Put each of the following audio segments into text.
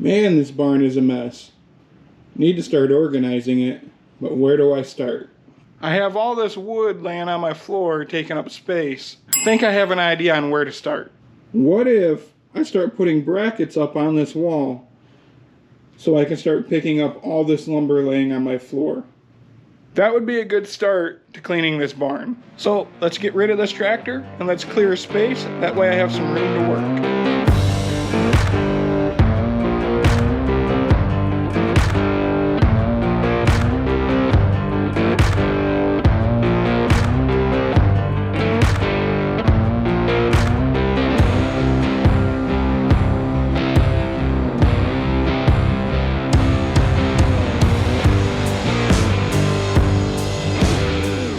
Man, this barn is a mess. Need to start organizing it, but where do I start? I have all this wood laying on my floor taking up space. I think I have an idea on where to start. What if I start putting brackets up on this wall so I can start picking up all this lumber laying on my floor? That would be a good start to cleaning this barn. So let's get rid of this tractor and let's clear a space. That way I have some room to work.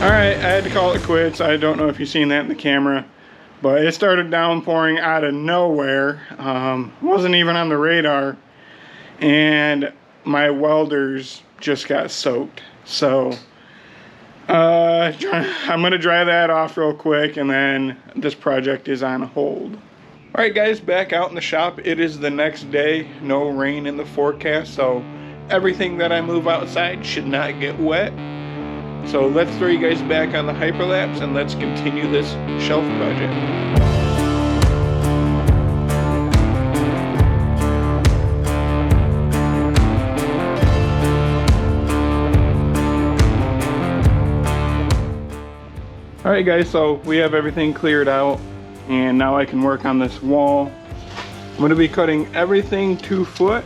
Alright, I had to call it quits. I don't know if you've seen that in the camera, but it started downpouring out of nowhere. Wasn't even on the radar, and my welders just got soaked. So I'm gonna dry that off real quick, and then this project is on hold. Alright guys, back out in the shop. It is the next day. No rain in the forecast, so everything that I move outside should not get wet. So let's throw you guys back on the hyperlapse and let's continue this shelf project. Alright guys, so we have everything cleared out and now I can work on this wall. I'm going to be cutting everything 2 foot.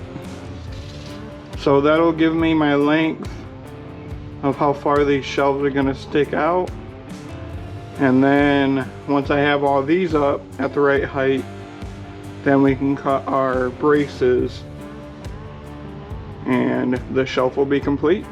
So that'll give me my length of how far these shelves are going to stick out, and then once I have all these up at the right height, then we can cut our braces and the shelf will be complete.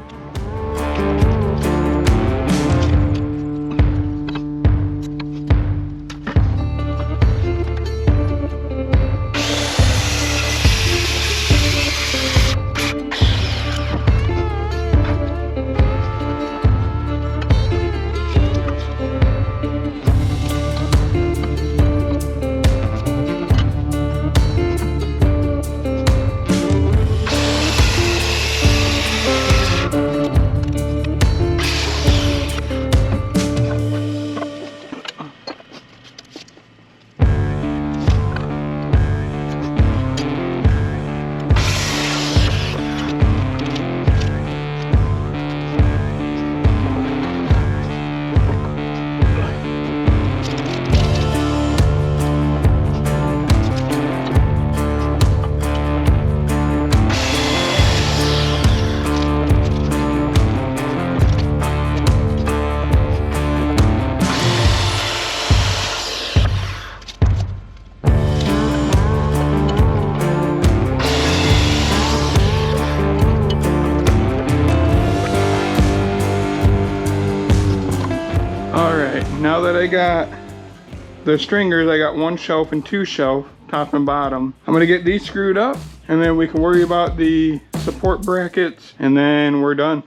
Now that I got the stringers, I got 1 shelf and 2 shelf, top and bottom. I'm gonna get these screwed up and then we can worry about the support brackets and then we're done.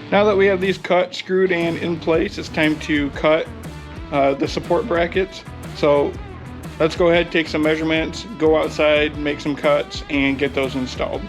Now that we have these cut, screwed, and in place, it's time to cut the support brackets. So let's go ahead, take some measurements, go outside, make some cuts, and get those installed.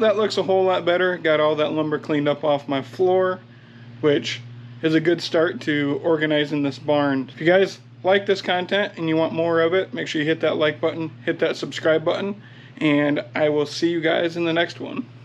that looks a whole lot better. Got all that lumber cleaned up off my floor, which is a good start to organizing this barn. If you guys like this content and you want more of it, make sure you hit that like button, hit that subscribe button, and I will see you guys in the next one.